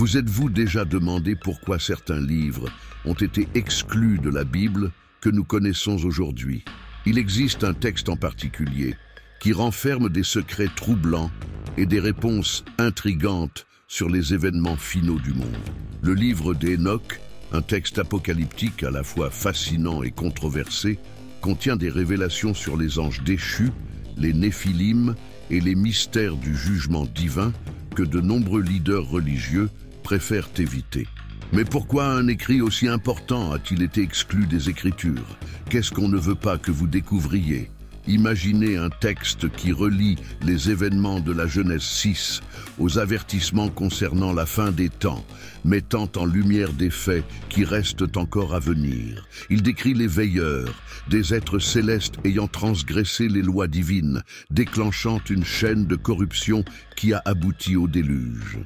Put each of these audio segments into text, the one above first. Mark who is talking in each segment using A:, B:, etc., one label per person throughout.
A: Vous êtes-vous déjà demandé pourquoi certains livres ont été exclus de la Bible que nous connaissons aujourd'hui? Il existe un texte en particulier qui renferme des secrets troublants et des réponses intrigantes sur les événements finaux du monde. Le livre d'Hénoch, un texte apocalyptique à la fois fascinant et controversé, contient des révélations sur les anges déchus, les Néphilim et les mystères du jugement divin que de nombreux leaders religieux préfèrent éviter. Mais pourquoi un écrit aussi important a-t-il été exclu des Écritures? Qu'est-ce qu'on ne veut pas que vous découvriez? Imaginez un texte qui relie les événements de la Genèse 6 aux avertissements concernant la fin des temps, mettant en lumière des faits qui restent encore à venir. Il décrit les veilleurs, des êtres célestes ayant transgressé les lois divines, déclenchant une chaîne de corruption qui a abouti au déluge.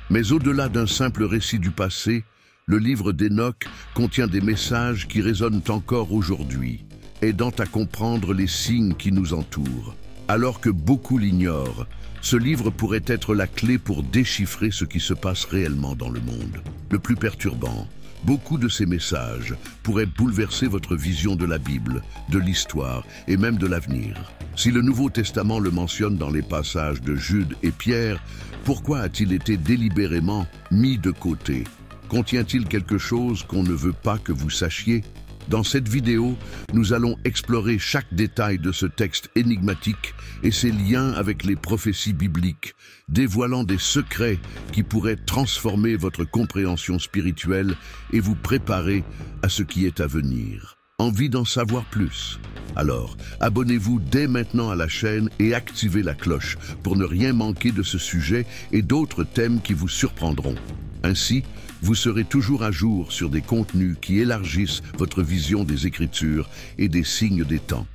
A: Mais au-delà d'un simple récit du passé, le livre d'Hénoch contient des messages qui résonnent encore aujourd'hui, aidant à comprendre les signes qui nous entourent. Alors que beaucoup l'ignorent, ce livre pourrait être la clé pour déchiffrer ce qui se passe réellement dans le monde. Le plus perturbant, beaucoup de ces messages pourraient bouleverser votre vision de la Bible, de l'histoire et même de l'avenir. Si le Nouveau Testament le mentionne dans les passages de Jude et Pierre, pourquoi a-t-il été délibérément mis de côté? Contient-il quelque chose qu'on ne veut pas que vous sachiez? Dans cette vidéo, nous allons explorer chaque détail de ce texte énigmatique et ses liens avec les prophéties bibliques, dévoilant des secrets qui pourraient transformer votre compréhension spirituelle et vous préparer à ce qui est à venir. Envie d'en savoir plus? Alors, abonnez-vous dès maintenant à la chaîne et activez la cloche pour ne rien manquer de ce sujet et d'autres thèmes qui vous surprendront. Ainsi, vous serez toujours à jour sur des contenus qui élargissent votre vision des Écritures et des signes des temps.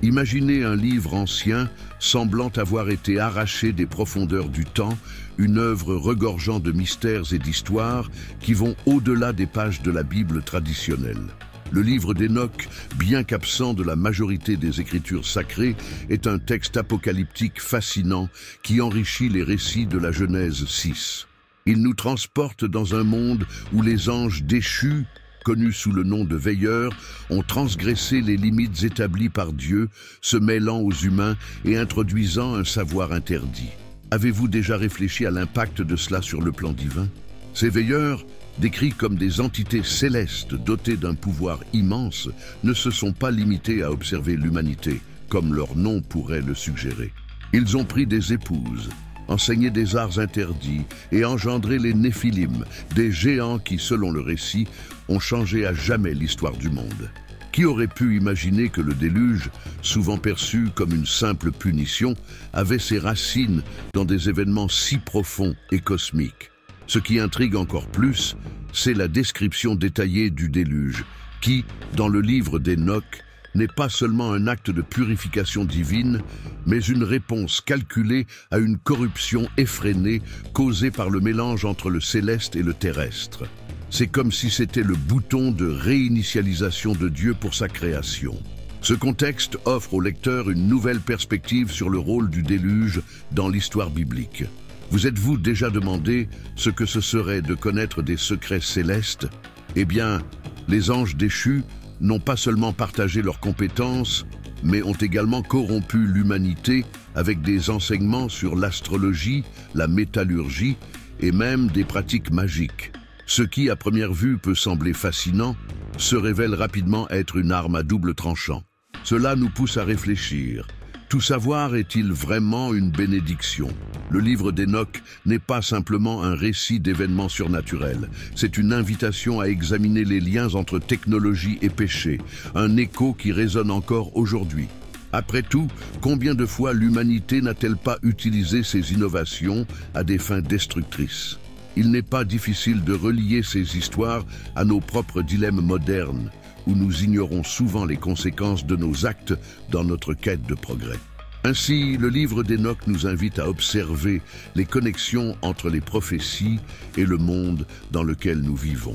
A: Imaginez un livre ancien semblant avoir été arraché des profondeurs du temps, une œuvre regorgeant de mystères et d'histoires qui vont au-delà des pages de la Bible traditionnelle. Le livre d'Hénoch, bien qu'absent de la majorité des Écritures sacrées, est un texte apocalyptique fascinant qui enrichit les récits de la Genèse 6. Il nous transporte dans un monde où les anges déchus, connus sous le nom de veilleurs, ont transgressé les limites établies par Dieu, se mêlant aux humains et introduisant un savoir interdit. Avez-vous déjà réfléchi à l'impact de cela sur le plan divin? Ces veilleurs, décrits comme des entités célestes dotées d'un pouvoir immense, ne se sont pas limités à observer l'humanité, comme leur nom pourrait le suggérer. Ils ont pris des épouses, enseigné des arts interdits et engendré les Néphilim, des géants qui, selon le récit, ont changé à jamais l'histoire du monde. Qui aurait pu imaginer que le déluge, souvent perçu comme une simple punition, avait ses racines dans des événements si profonds et cosmiques? Ce qui intrigue encore plus, c'est la description détaillée du déluge, qui, dans le livre d'Hénoch, n'est pas seulement un acte de purification divine, mais une réponse calculée à une corruption effrénée causée par le mélange entre le céleste et le terrestre. C'est comme si c'était le bouton de réinitialisation de Dieu pour sa création. Ce contexte offre au lecteur une nouvelle perspective sur le rôle du déluge dans l'histoire biblique. Vous êtes-vous déjà demandé ce que ce serait de connaître des secrets célestes? Eh bien, les anges déchus n'ont pas seulement partagé leurs compétences, mais ont également corrompu l'humanité avec des enseignements sur l'astrologie, la métallurgie et même des pratiques magiques. Ce qui, à première vue, peut sembler fascinant, se révèle rapidement être une arme à double tranchant. Cela nous pousse à réfléchir. Tout savoir est-il vraiment une bénédiction? Le livre d'Hénoch n'est pas simplement un récit d'événements surnaturels. C'est une invitation à examiner les liens entre technologie et péché, un écho qui résonne encore aujourd'hui. Après tout, combien de fois l'humanité n'a-t-elle pas utilisé ces innovations à des fins destructrices? Il n'est pas difficile de relier ces histoires à nos propres dilemmes modernes, où nous ignorons souvent les conséquences de nos actes dans notre quête de progrès. Ainsi, le livre d'Hénoch nous invite à observer les connexions entre les prophéties et le monde dans lequel nous vivons.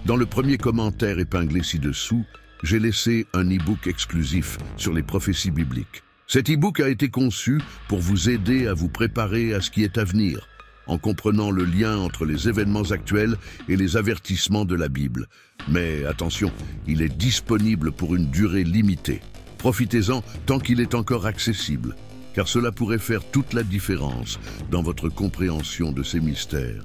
A: Dans le premier commentaire épinglé ci-dessous, j'ai laissé un e-book exclusif sur les prophéties bibliques. Cet e-book a été conçu pour vous aider à vous préparer à ce qui est à venir. en comprenant le lien entre les événements actuels et les avertissements de la Bible. Mais attention, il est disponible pour une durée limitée. Profitez-en tant qu'il est encore accessible, car cela pourrait faire toute la différence dans votre compréhension de ces mystères.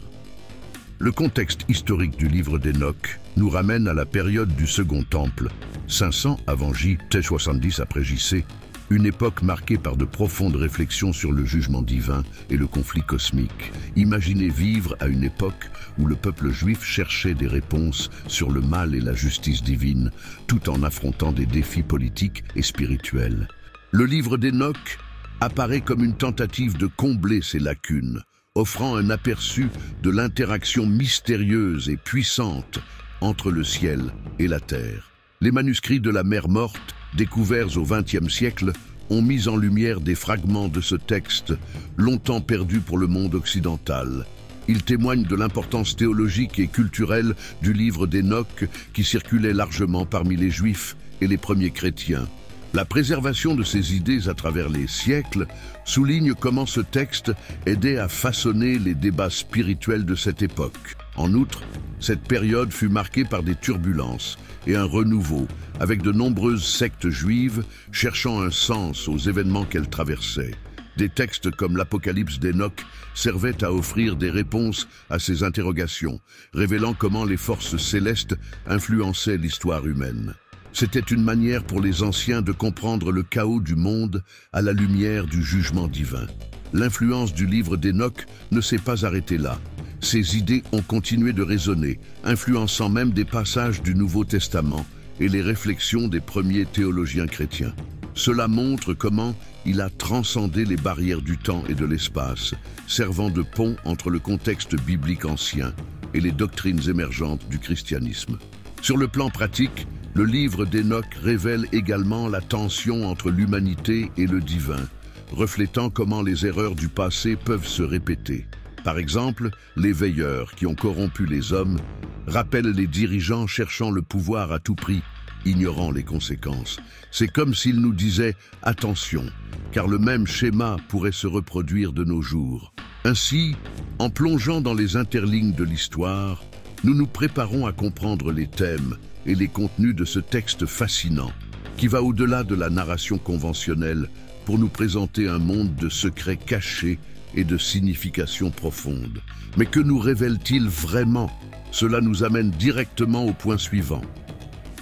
A: Le contexte historique du livre d'Hénoch nous ramène à la période du Second Temple, 500 avant J, 70 après JC, une époque marquée par de profondes réflexions sur le jugement divin et le conflit cosmique. Imaginez vivre à une époque où le peuple juif cherchait des réponses sur le mal et la justice divine, tout en affrontant des défis politiques et spirituels. Le livre d'Hénoch apparaît comme une tentative de combler ces lacunes, offrant un aperçu de l'interaction mystérieuse et puissante entre le ciel et la terre. Les manuscrits de la Mer Morte, découverts au XXe siècle, ont mis en lumière des fragments de ce texte, longtemps perdus pour le monde occidental. Ils témoignent de l'importance théologique et culturelle du livre d'Hénoch qui circulait largement parmi les Juifs et les premiers chrétiens. La préservation de ces idées à travers les siècles souligne comment ce texte aidait à façonner les débats spirituels de cette époque. En outre, cette période fut marquée par des turbulences et un renouveau, avec de nombreuses sectes juives cherchant un sens aux événements qu'elles traversaient. Des textes comme l'Apocalypse d'Hénoch servaient à offrir des réponses à ces interrogations, révélant comment les forces célestes influençaient l'histoire humaine. C'était une manière pour les anciens de comprendre le chaos du monde à la lumière du jugement divin. L'influence du livre d'Hénoch ne s'est pas arrêtée là. Ces idées ont continué de résonner, influençant même des passages du Nouveau Testament et les réflexions des premiers théologiens chrétiens. Cela montre comment il a transcendé les barrières du temps et de l'espace, servant de pont entre le contexte biblique ancien et les doctrines émergentes du christianisme. Sur le plan pratique, le livre d'Hénoch révèle également la tension entre l'humanité et le divin, reflétant comment les erreurs du passé peuvent se répéter. Par exemple, les veilleurs qui ont corrompu les hommes rappellent les dirigeants cherchant le pouvoir à tout prix, ignorant les conséquences. C'est comme s'ils nous disaient « attention », car le même schéma pourrait se reproduire de nos jours. Ainsi, en plongeant dans les interlignes de l'histoire, nous nous préparons à comprendre les thèmes et les contenus de ce texte fascinant, qui va au-delà de la narration conventionnelle pour nous présenter un monde de secrets cachés et de significations profondes. Mais que nous révèle-t-il vraiment? Cela nous amène directement au point suivant.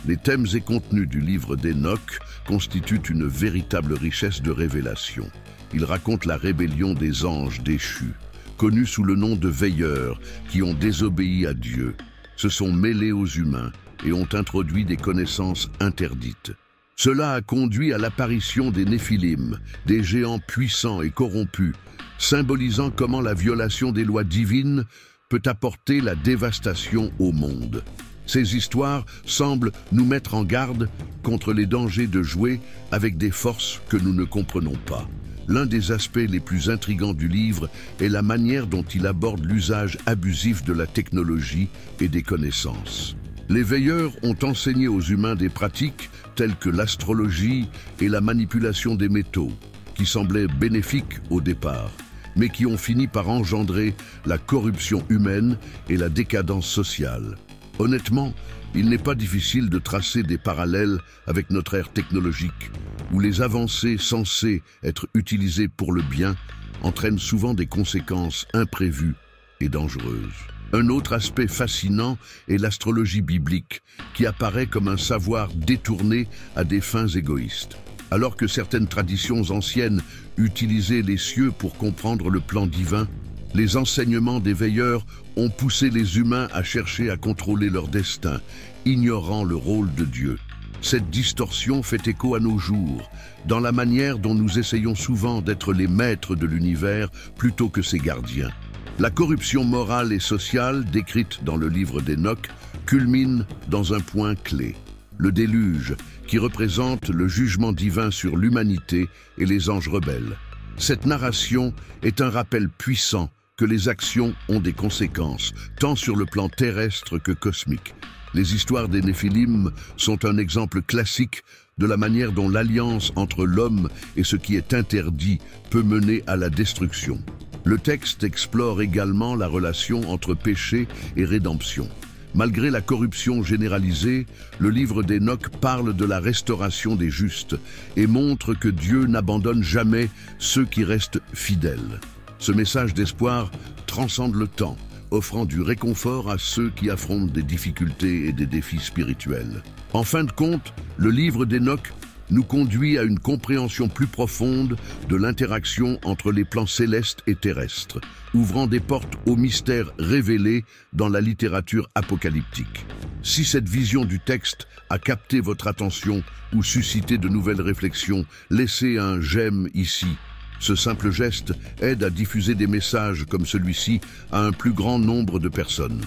A: Les thèmes et contenus du livre d'Hénoch constituent une véritable richesse de révélation. Ils racontent la rébellion des anges déchus, connus sous le nom de veilleurs, qui ont désobéi à Dieu, se sont mêlés aux humains et ont introduit des connaissances interdites. Cela a conduit à l'apparition des Néphilim, des géants puissants et corrompus, symbolisant comment la violation des lois divines peut apporter la dévastation au monde. Ces histoires semblent nous mettre en garde contre les dangers de jouer avec des forces que nous ne comprenons pas. L'un des aspects les plus intrigants du livre est la manière dont il aborde l'usage abusif de la technologie et des connaissances. Les veilleurs ont enseigné aux humains des pratiques telles que l'astrologie et la manipulation des métaux, qui semblaient bénéfiques au départ, mais qui ont fini par engendrer la corruption humaine et la décadence sociale. Honnêtement, il n'est pas difficile de tracer des parallèles avec notre ère technologique, où les avancées censées être utilisées pour le bien entraînent souvent des conséquences imprévues et dangereuses. Un autre aspect fascinant est l'astrologie biblique, qui apparaît comme un savoir détourné à des fins égoïstes. Alors que certaines traditions anciennes utilisaient les cieux pour comprendre le plan divin, les enseignements des veilleurs ont poussé les humains à chercher à contrôler leur destin, ignorant le rôle de Dieu. Cette distorsion fait écho à nos jours, dans la manière dont nous essayons souvent d'être les maîtres de l'univers plutôt que ses gardiens. La corruption morale et sociale, décrite dans le livre d'Hénoch, culmine dans un point clé, le déluge, qui représente le jugement divin sur l'humanité et les anges rebelles. Cette narration est un rappel puissant que les actions ont des conséquences, tant sur le plan terrestre que cosmique. Les histoires des Néphilim sont un exemple classique de la manière dont l'alliance entre l'homme et ce qui est interdit peut mener à la destruction. Le texte explore également la relation entre péché et rédemption. Malgré la corruption généralisée, le livre d'Hénoch parle de la restauration des justes et montre que Dieu n'abandonne jamais ceux qui restent fidèles. Ce message d'espoir transcende le temps, offrant du réconfort à ceux qui affrontent des difficultés et des défis spirituels. En fin de compte, le livre d'Hénoch nous conduit à une compréhension plus profonde de l'interaction entre les plans célestes et terrestres, ouvrant des portes aux mystères révélés dans la littérature apocalyptique. Si cette vision du texte a capté votre attention ou suscité de nouvelles réflexions, laissez un j'aime ici. Ce simple geste aide à diffuser des messages comme celui-ci à un plus grand nombre de personnes.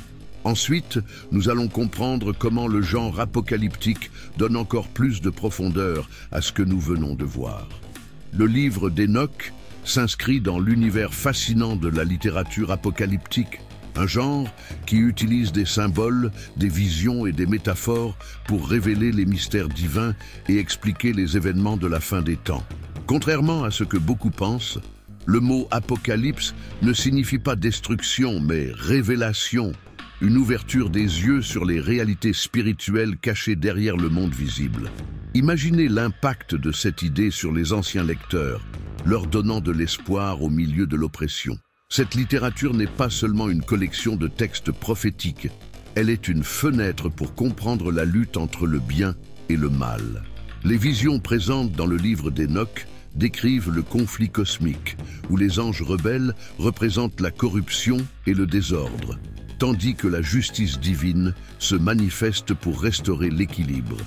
A: Ensuite, nous allons comprendre comment le genre apocalyptique donne encore plus de profondeur à ce que nous venons de voir. Le livre d'Hénoch s'inscrit dans l'univers fascinant de la littérature apocalyptique, un genre qui utilise des symboles, des visions et des métaphores pour révéler les mystères divins et expliquer les événements de la fin des temps. Contrairement à ce que beaucoup pensent, le mot apocalypse ne signifie pas destruction, mais révélation. Une ouverture des yeux sur les réalités spirituelles cachées derrière le monde visible. Imaginez l'impact de cette idée sur les anciens lecteurs, leur donnant de l'espoir au milieu de l'oppression. Cette littérature n'est pas seulement une collection de textes prophétiques, elle est une fenêtre pour comprendre la lutte entre le bien et le mal. Les visions présentes dans le livre d'Hénoch décrivent le conflit cosmique, où les anges rebelles représentent la corruption et le désordre, tandis que la justice divine se manifeste pour restaurer l'équilibre.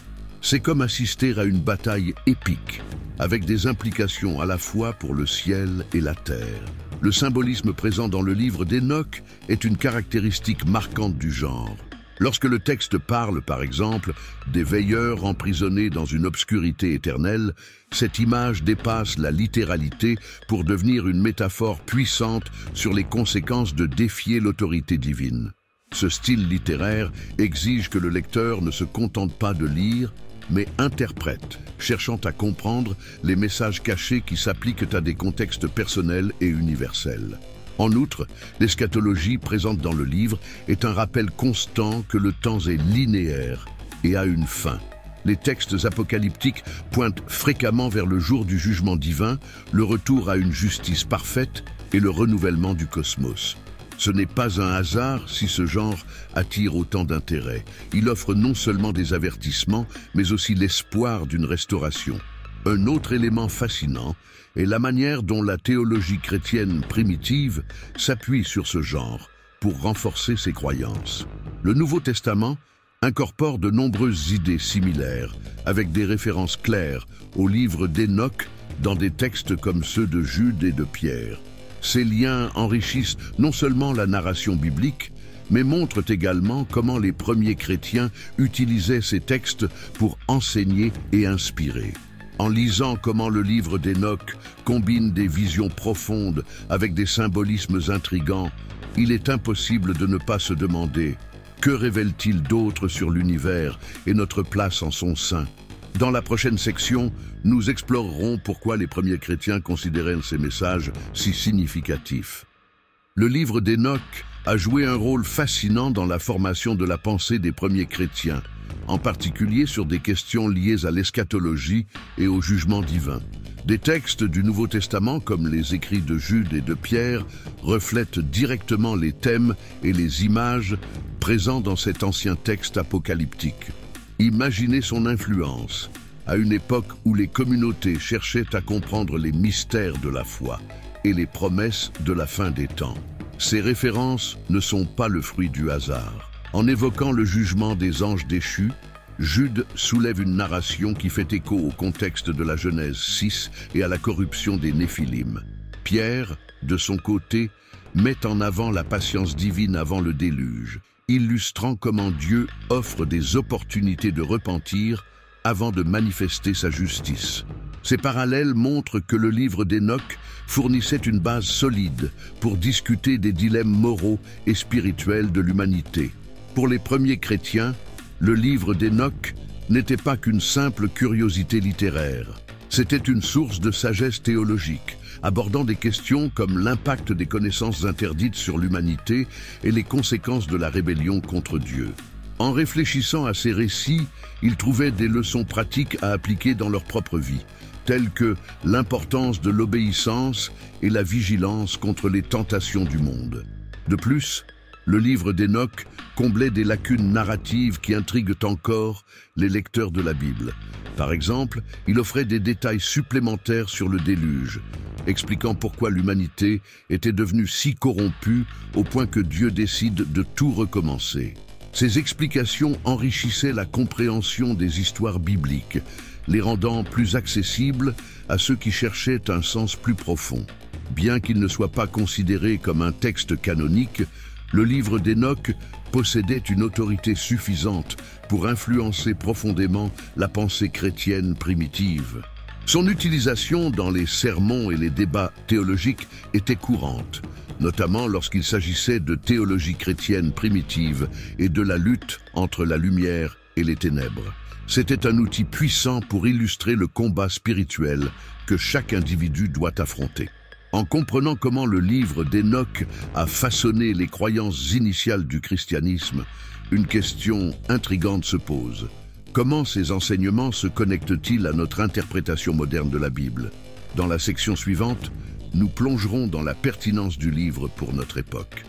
A: C'est comme assister à une bataille épique, avec des implications à la fois pour le ciel et la terre. Le symbolisme présent dans le livre d'Hénoch est une caractéristique marquante du genre. Lorsque le texte parle, par exemple, des veilleurs emprisonnés dans une obscurité éternelle, cette image dépasse la littéralité pour devenir une métaphore puissante sur les conséquences de défier l'autorité divine. Ce style littéraire exige que le lecteur ne se contente pas de lire, mais interprète, cherchant à comprendre les messages cachés qui s'appliquent à des contextes personnels et universels. En outre, l'eschatologie présente dans le livre est un rappel constant que le temps est linéaire et a une fin. Les textes apocalyptiques pointent fréquemment vers le jour du jugement divin, le retour à une justice parfaite et le renouvellement du cosmos. Ce n'est pas un hasard si ce genre attire autant d'intérêt. Il offre non seulement des avertissements, mais aussi l'espoir d'une restauration. Un autre élément fascinant est la manière dont la théologie chrétienne primitive s'appuie sur ce genre pour renforcer ses croyances. Le Nouveau Testament incorpore de nombreuses idées similaires, avec des références claires au livre d'Hénoch dans des textes comme ceux de Jude et de Pierre. Ces liens enrichissent non seulement la narration biblique, mais montrent également comment les premiers chrétiens utilisaient ces textes pour enseigner et inspirer. En lisant comment le livre d'Hénoch combine des visions profondes avec des symbolismes intrigants, il est impossible de ne pas se demander « Que révèle-t-il d'autre sur l'univers et notre place en son sein ?» Dans la prochaine section, nous explorerons pourquoi les premiers chrétiens considéraient ces messages si significatifs. Le livre d'Hénoch a joué un rôle fascinant dans la formation de la pensée des premiers chrétiens, en particulier sur des questions liées à l'eschatologie et au jugement divin. Des textes du Nouveau Testament, comme les écrits de Jude et de Pierre, reflètent directement les thèmes et les images présents dans cet ancien texte apocalyptique. Imaginez son influence, à une époque où les communautés cherchaient à comprendre les mystères de la foi et les promesses de la fin des temps. Ces références ne sont pas le fruit du hasard. En évoquant le jugement des anges déchus, Jude soulève une narration qui fait écho au contexte de la Genèse 6 et à la corruption des Néphilim. Pierre, de son côté, met en avant la patience divine avant le déluge, illustrant comment Dieu offre des opportunités de repentir avant de manifester sa justice. Ces parallèles montrent que le livre d'Hénoch fournissait une base solide pour discuter des dilemmes moraux et spirituels de l'humanité. Pour les premiers chrétiens, le livre d'Hénoch n'était pas qu'une simple curiosité littéraire. C'était une source de sagesse théologique, abordant des questions comme l'impact des connaissances interdites sur l'humanité et les conséquences de la rébellion contre Dieu. En réfléchissant à ces récits, ils trouvaient des leçons pratiques à appliquer dans leur propre vie, telles que l'importance de l'obéissance et la vigilance contre les tentations du monde. De plus, le livre d'Hénoch comblait des lacunes narratives qui intriguent encore les lecteurs de la Bible. Par exemple, il offrait des détails supplémentaires sur le déluge, expliquant pourquoi l'humanité était devenue si corrompue au point que Dieu décide de tout recommencer. Ces explications enrichissaient la compréhension des histoires bibliques, les rendant plus accessibles à ceux qui cherchaient un sens plus profond. Bien qu'il ne soit pas considéré comme un texte canonique, le livre d'Hénoch possédait une autorité suffisante pour influencer profondément la pensée chrétienne primitive. Son utilisation dans les sermons et les débats théologiques était courante, notamment lorsqu'il s'agissait de théologie chrétienne primitive et de la lutte entre la lumière et les ténèbres. C'était un outil puissant pour illustrer le combat spirituel que chaque individu doit affronter. En comprenant comment le livre d'Hénoch a façonné les croyances initiales du christianisme, une question intrigante se pose. Comment ces enseignements se connectent-ils à notre interprétation moderne de la Bible? Dans la section suivante, nous plongerons dans la pertinence du livre pour notre époque.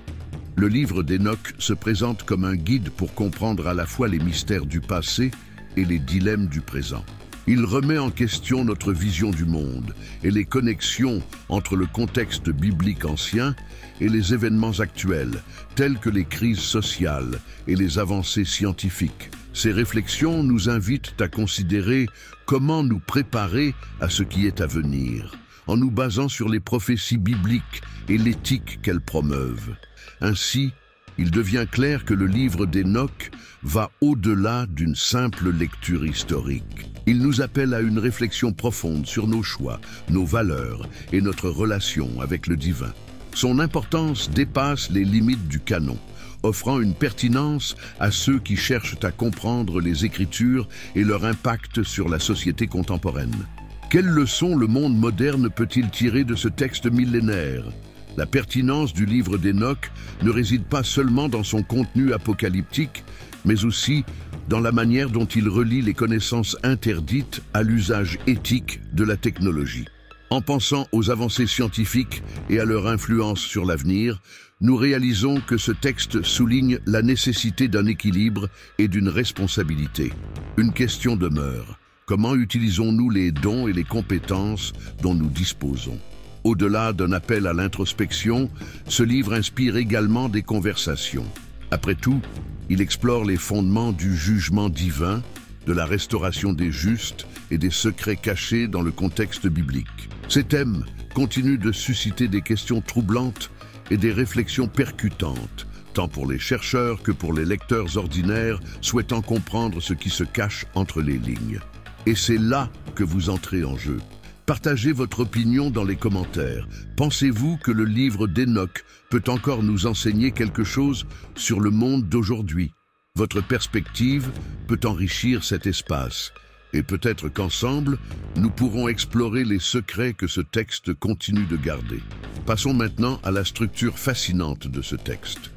A: Le livre d'Hénoch se présente comme un guide pour comprendre à la fois les mystères du passé et les dilemmes du présent. Il remet en question notre vision du monde et les connexions entre le contexte biblique ancien et les événements actuels, tels que les crises sociales et les avancées scientifiques. Ces réflexions nous invitent à considérer comment nous préparer à ce qui est à venir, en nous basant sur les prophéties bibliques et l'éthique qu'elles promeuvent. Ainsi, il devient clair que le livre d'Hénoch va au-delà d'une simple lecture historique. Il nous appelle à une réflexion profonde sur nos choix, nos valeurs et notre relation avec le divin. Son importance dépasse les limites du canon, offrant une pertinence à ceux qui cherchent à comprendre les Écritures et leur impact sur la société contemporaine. Quelles leçons le monde moderne peut-il tirer de ce texte millénaire? La pertinence du livre d'Hénoch ne réside pas seulement dans son contenu apocalyptique, mais aussi dans la manière dont il relie les connaissances interdites à l'usage éthique de la technologie. En pensant aux avancées scientifiques et à leur influence sur l'avenir, nous réalisons que ce texte souligne la nécessité d'un équilibre et d'une responsabilité. Une question demeure: comment utilisons-nous les dons et les compétences dont nous disposons? Au-delà d'un appel à l'introspection, ce livre inspire également des conversations. Après tout, il explore les fondements du jugement divin, de la restauration des justes et des secrets cachés dans le contexte biblique. Ces thèmes continuent de susciter des questions troublantes et des réflexions percutantes, tant pour les chercheurs que pour les lecteurs ordinaires souhaitant comprendre ce qui se cache entre les lignes. Et c'est là que vous entrez en jeu. Partagez votre opinion dans les commentaires. Pensez-vous que le livre d'Hénoch peut encore nous enseigner quelque chose sur le monde d'aujourd'hui? Votre perspective peut enrichir cet espace. Et peut-être qu'ensemble, nous pourrons explorer les secrets que ce texte continue de garder. Passons maintenant à la structure fascinante de ce texte.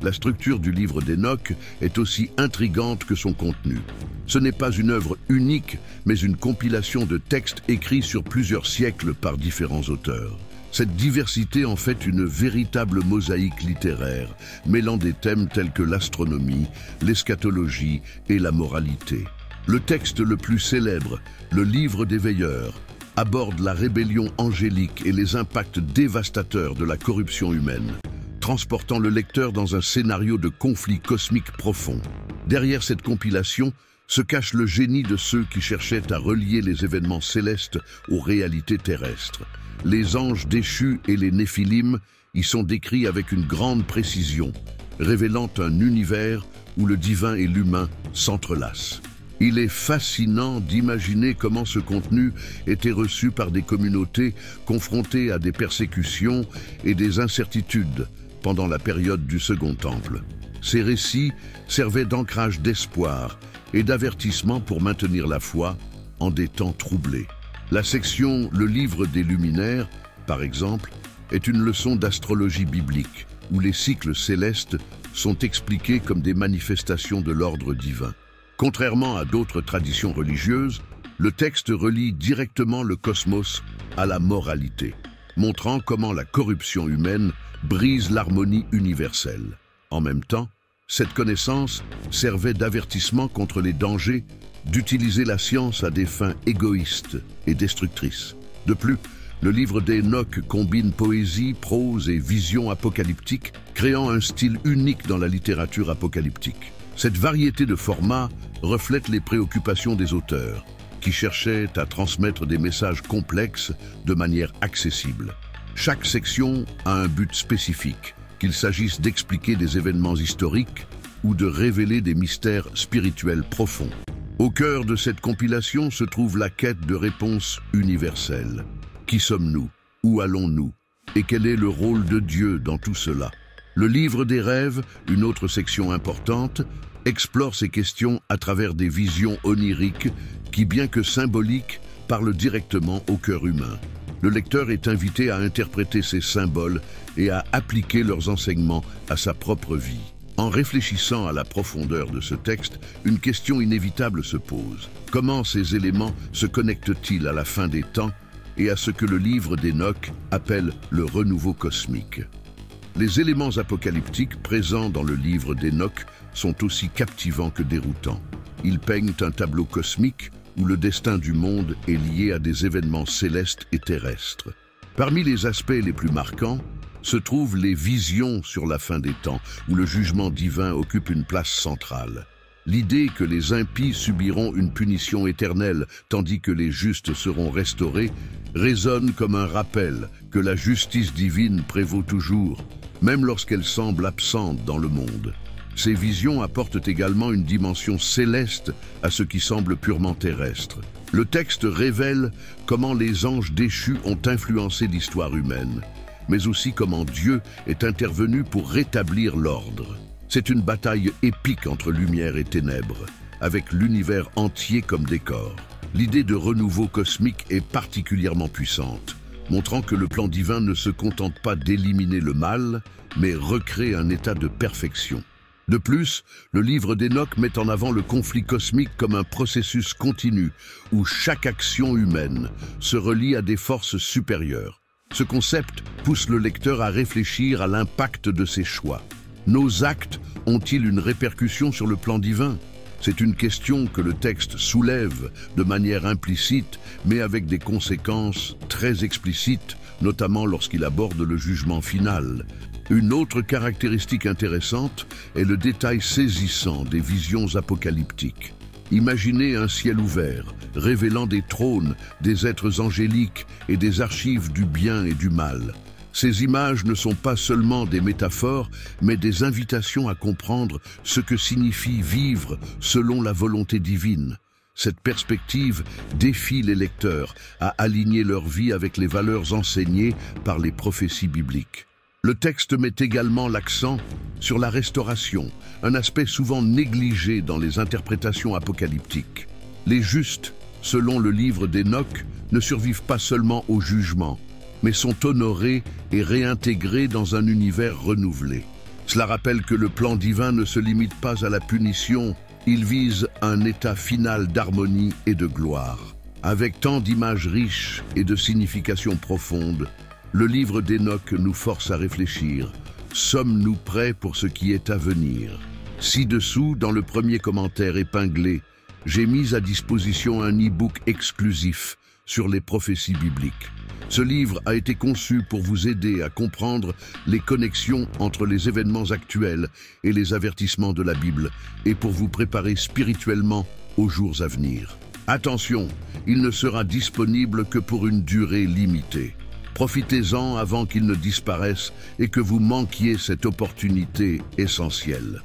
A: La structure du livre d'Hénoch est aussi intrigante que son contenu. Ce n'est pas une œuvre unique, mais une compilation de textes écrits sur plusieurs siècles par différents auteurs. Cette diversité en fait une véritable mosaïque littéraire, mêlant des thèmes tels que l'astronomie, l'eschatologie et la moralité. Le texte le plus célèbre, le Livre des Veilleurs, aborde la rébellion angélique et les impacts dévastateurs de la corruption humaine, transportant le lecteur dans un scénario de conflit cosmique profond. Derrière cette compilation se cache le génie de ceux qui cherchaient à relier les événements célestes aux réalités terrestres. Les anges déchus et les néphilim y sont décrits avec une grande précision, révélant un univers où le divin et l'humain s'entrelacent. Il est fascinant d'imaginer comment ce contenu était reçu par des communautés confrontées à des persécutions et des incertitudes pendant la période du Second Temple. Ces récits servaient d'ancrage d'espoir et d'avertissement pour maintenir la foi en des temps troublés. La section « Le livre des luminaires » par exemple, est une leçon d'astrologie biblique, où les cycles célestes sont expliqués comme des manifestations de l'ordre divin. Contrairement à d'autres traditions religieuses, le texte relie directement le cosmos à la moralité, montrant comment la corruption humaine brise l'harmonie universelle. En même temps, cette connaissance servait d'avertissement contre les dangers d'utiliser la science à des fins égoïstes et destructrices. De plus, le livre d'Hénoch combine poésie, prose et vision apocalyptique, créant un style unique dans la littérature apocalyptique. Cette variété de formats reflète les préoccupations des auteurs, qui cherchaient à transmettre des messages complexes de manière accessible. Chaque section a un but spécifique, qu'il s'agisse d'expliquer des événements historiques ou de révéler des mystères spirituels profonds. Au cœur de cette compilation se trouve la quête de réponses universelles. Qui sommes-nous? Où allons-nous? Et quel est le rôle de Dieu dans tout cela? Le livre des rêves, une autre section importante, explore ces questions à travers des visions oniriques qui, bien que symboliques, parlent directement au cœur humain. Le lecteur est invité à interpréter ces symboles et à appliquer leurs enseignements à sa propre vie. En réfléchissant à la profondeur de ce texte, une question inévitable se pose. Comment ces éléments se connectent-ils à la fin des temps et à ce que le livre d'Hénoch appelle le renouveau cosmique? Les éléments apocalyptiques présents dans le livre d'Hénoch sont aussi captivants que déroutants. Ils peignent un tableau cosmique où le destin du monde est lié à des événements célestes et terrestres. Parmi les aspects les plus marquants se trouvent les visions sur la fin des temps, où le jugement divin occupe une place centrale. L'idée que les impies subiront une punition éternelle tandis que les justes seront restaurés résonne comme un rappel que la justice divine prévaut toujours, même lorsqu'elle semble absente dans le monde. Ces visions apportent également une dimension céleste à ce qui semble purement terrestre. Le texte révèle comment les anges déchus ont influencé l'histoire humaine, mais aussi comment Dieu est intervenu pour rétablir l'ordre. C'est une bataille épique entre lumière et ténèbres, avec l'univers entier comme décor. L'idée de renouveau cosmique est particulièrement puissante, montrant que le plan divin ne se contente pas d'éliminer le mal, mais recrée un état de perfection. De plus, le livre d'Hénoch met en avant le conflit cosmique comme un processus continu, où chaque action humaine se relie à des forces supérieures. Ce concept pousse le lecteur à réfléchir à l'impact de ses choix. Nos actes ont-ils une répercussion sur le plan divin? C'est une question que le texte soulève de manière implicite, mais avec des conséquences très explicites, notamment lorsqu'il aborde le jugement final. Une autre caractéristique intéressante est le détail saisissant des visions apocalyptiques. Imaginez un ciel ouvert, révélant des trônes, des êtres angéliques et des archives du bien et du mal. Ces images ne sont pas seulement des métaphores, mais des invitations à comprendre ce que signifie vivre selon la volonté divine. Cette perspective défie les lecteurs à aligner leur vie avec les valeurs enseignées par les prophéties bibliques. Le texte met également l'accent sur la restauration, un aspect souvent négligé dans les interprétations apocalyptiques. Les justes, selon le livre d'Hénoch, ne survivent pas seulement au jugement, mais sont honorés et réintégrés dans un univers renouvelé. Cela rappelle que le plan divin ne se limite pas à la punition, il vise un état final d'harmonie et de gloire. Avec tant d'images riches et de significations profondes, le livre d'Hénoch nous force à réfléchir. Sommes-nous prêts pour ce qui est à venir? Ci-dessous, dans le premier commentaire épinglé, j'ai mis à disposition un e-book exclusif sur les prophéties bibliques. Ce livre a été conçu pour vous aider à comprendre les connexions entre les événements actuels et les avertissements de la Bible, et pour vous préparer spirituellement aux jours à venir. Attention, il ne sera disponible que pour une durée limitée. Profitez-en avant qu'il ne disparaisse et que vous manquiez cette opportunité essentielle.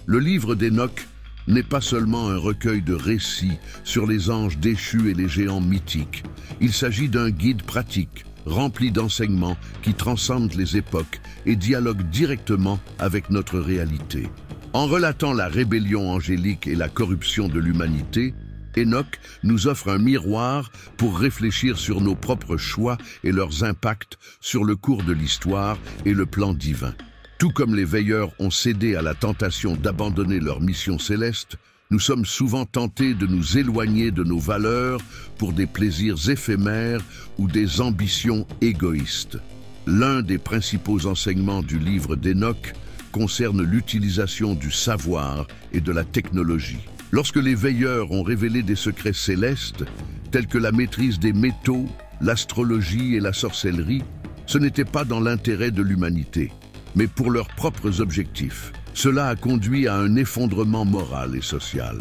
A: Le livre d'Hénoch n'est pas seulement un recueil de récits sur les anges déchus et les géants mythiques. Il s'agit d'un guide pratique, rempli d'enseignements qui transcendent les époques et dialoguent directement avec notre réalité. En relatant la rébellion angélique et la corruption de l'humanité, Enoch nous offre un miroir pour réfléchir sur nos propres choix et leurs impacts sur le cours de l'histoire et le plan divin. Tout comme les veilleurs ont cédé à la tentation d'abandonner leur mission céleste, nous sommes souvent tentés de nous éloigner de nos valeurs pour des plaisirs éphémères ou des ambitions égoïstes. L'un des principaux enseignements du livre d'Enoch concerne l'utilisation du savoir et de la technologie. Lorsque les veilleurs ont révélé des secrets célestes, tels que la maîtrise des métaux, l'astrologie et la sorcellerie, ce n'était pas dans l'intérêt de l'humanité, mais pour leurs propres objectifs. Cela a conduit à un effondrement moral et social.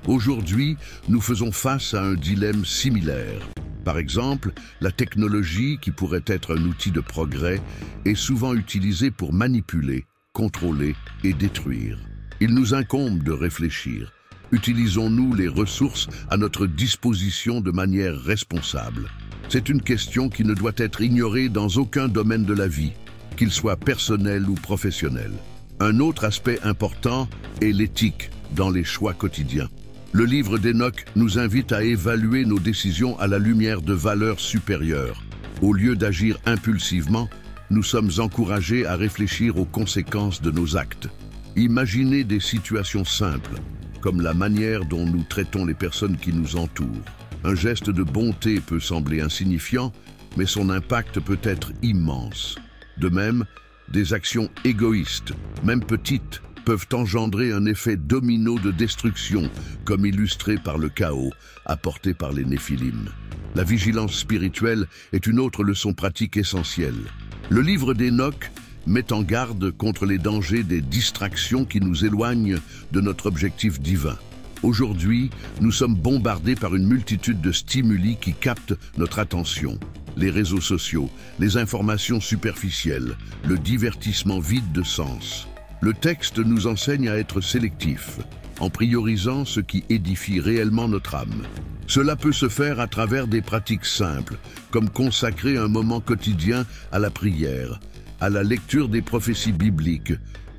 A: Aujourd'hui, nous faisons face à un dilemme similaire. Par exemple, la technologie, qui pourrait être un outil de progrès, est souvent utilisée pour manipuler, contrôler et détruire. Il nous incombe de réfléchir. Utilisons-nous les ressources à notre disposition de manière responsable? C'est une question qui ne doit être ignorée dans aucun domaine de la vie, qu'il soit personnel ou professionnel. Un autre aspect important est l'éthique dans les choix quotidiens. Le livre d'Enoch nous invite à évaluer nos décisions à la lumière de valeurs supérieures. Au lieu d'agir impulsivement, nous sommes encouragés à réfléchir aux conséquences de nos actes. Imaginez des situations simples, comme la manière dont nous traitons les personnes qui nous entourent. Un geste de bonté peut sembler insignifiant, mais son impact peut être immense. De même, des actions égoïstes, même petites, peuvent engendrer un effet domino de destruction, comme illustré par le chaos apporté par les Néphilim. La vigilance spirituelle est une autre leçon pratique essentielle. Le livre d'Enoch met en garde contre les dangers des distractions qui nous éloignent de notre objectif divin. Aujourd'hui, nous sommes bombardés par une multitude de stimuli qui captent notre attention. Les réseaux sociaux, les informations superficielles, le divertissement vide de sens. Le texte nous enseigne à être sélectif, en priorisant ce qui édifie réellement notre âme. Cela peut se faire à travers des pratiques simples, comme consacrer un moment quotidien à la prière, à la lecture des prophéties bibliques,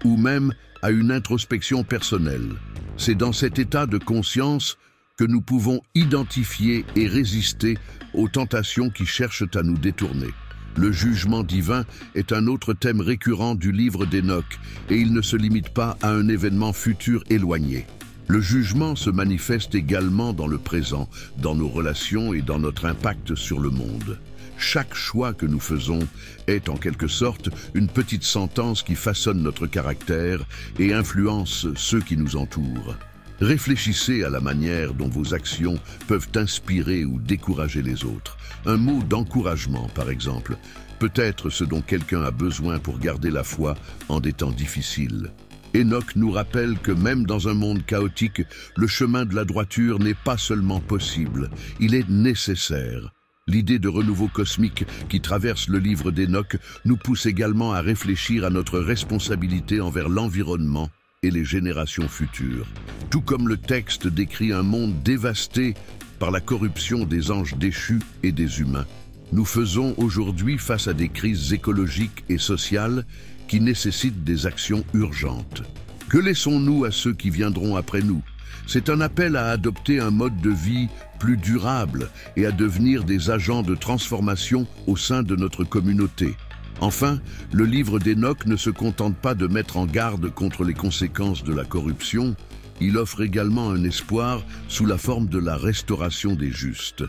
A: ou même à une introspection personnelle. C'est dans cet état de conscience que nous pouvons identifier et résister aux tentations qui cherchent à nous détourner. Le jugement divin est un autre thème récurrent du livre d'Enoch, et il ne se limite pas à un événement futur éloigné. Le jugement se manifeste également dans le présent, dans nos relations et dans notre impact sur le monde. Chaque choix que nous faisons est en quelque sorte une petite sentence qui façonne notre caractère et influence ceux qui nous entourent. Réfléchissez à la manière dont vos actions peuvent inspirer ou décourager les autres. Un mot d'encouragement, par exemple, peut être ce dont quelqu'un a besoin pour garder la foi en des temps difficiles. Enoch nous rappelle que même dans un monde chaotique, le chemin de la droiture n'est pas seulement possible, il est nécessaire. L'idée de renouveau cosmique qui traverse le livre d'Enoch nous pousse également à réfléchir à notre responsabilité envers l'environnement et les générations futures. Tout comme le texte décrit un monde dévasté par la corruption des anges déchus et des humains, nous faisons aujourd'hui face à des crises écologiques et sociales qui nécessitent des actions urgentes. Que laissons-nous à ceux qui viendront après nous? C'est un appel à adopter un mode de vie plus durable et à devenir des agents de transformation au sein de notre communauté. Enfin, le livre d'Enoch ne se contente pas de mettre en garde contre les conséquences de la corruption, il offre également un espoir sous la forme de la restauration des justes.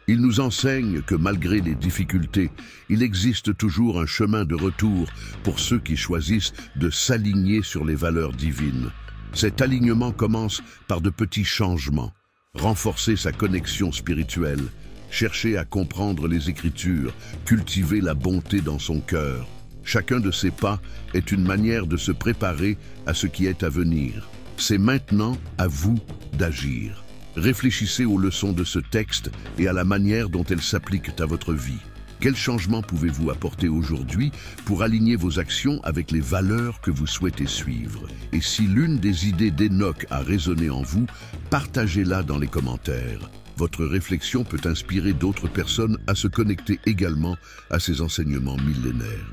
A: Il nous enseigne que malgré les difficultés, il existe toujours un chemin de retour pour ceux qui choisissent de s'aligner sur les valeurs divines. Cet alignement commence par de petits changements, renforcer sa connexion spirituelle, chercher à comprendre les Écritures, cultiver la bonté dans son cœur. Chacun de ces pas est une manière de se préparer à ce qui est à venir. C'est maintenant à vous d'agir. Réfléchissez aux leçons de ce texte et à la manière dont elles s'appliquent à votre vie. Quel changement pouvez-vous apporter aujourd'hui pour aligner vos actions avec les valeurs que vous souhaitez suivre? Et si l'une des idées d'Enoch a résonné en vous, partagez-la dans les commentaires. Votre réflexion peut inspirer d'autres personnes à se connecter également à ces enseignements millénaires.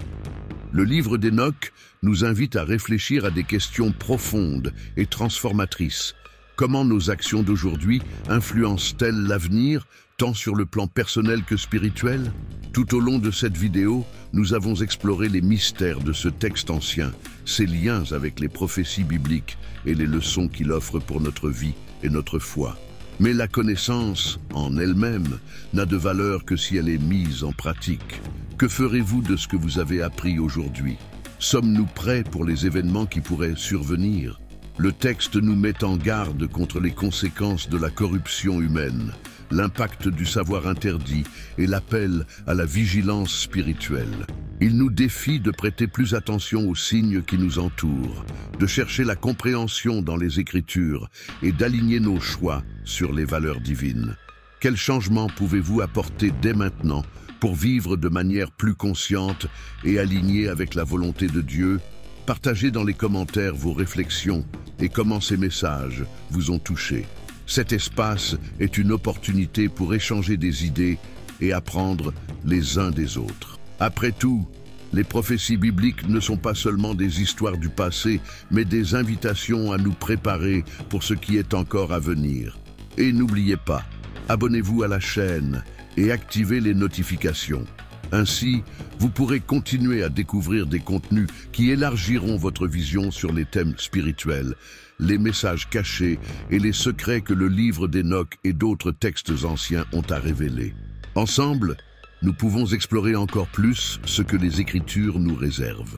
A: Le livre d'Enoch nous invite à réfléchir à des questions profondes et transformatrices. Comment nos actions d'aujourd'hui influencent-elles l'avenir, tant sur le plan personnel que spirituel? Tout au long de cette vidéo, nous avons exploré les mystères de ce texte ancien, ses liens avec les prophéties bibliques et les leçons qu'il offre pour notre vie et notre foi. Mais la connaissance, en elle-même, n'a de valeur que si elle est mise en pratique. Que ferez-vous de ce que vous avez appris aujourd'hui? Sommes-nous prêts pour les événements qui pourraient survenir? Le texte nous met en garde contre les conséquences de la corruption humaine, l'impact du savoir interdit et l'appel à la vigilance spirituelle. Il nous défie de prêter plus attention aux signes qui nous entourent, de chercher la compréhension dans les Écritures et d'aligner nos choix sur les valeurs divines. Quels changements pouvez-vous apporter dès maintenant pour vivre de manière plus consciente et alignée avec la volonté de Dieu? Partagez dans les commentaires vos réflexions et comment ces messages vous ont touché. Cet espace est une opportunité pour échanger des idées et apprendre les uns des autres. Après tout, les prophéties bibliques ne sont pas seulement des histoires du passé, mais des invitations à nous préparer pour ce qui est encore à venir. Et n'oubliez pas, abonnez-vous à la chaîne et activez les notifications. Ainsi, vous pourrez continuer à découvrir des contenus qui élargiront votre vision sur les thèmes spirituels, les messages cachés et les secrets que le livre d'Enoch et d'autres textes anciens ont à révéler. Ensemble, nous pouvons explorer encore plus ce que les Écritures nous réservent.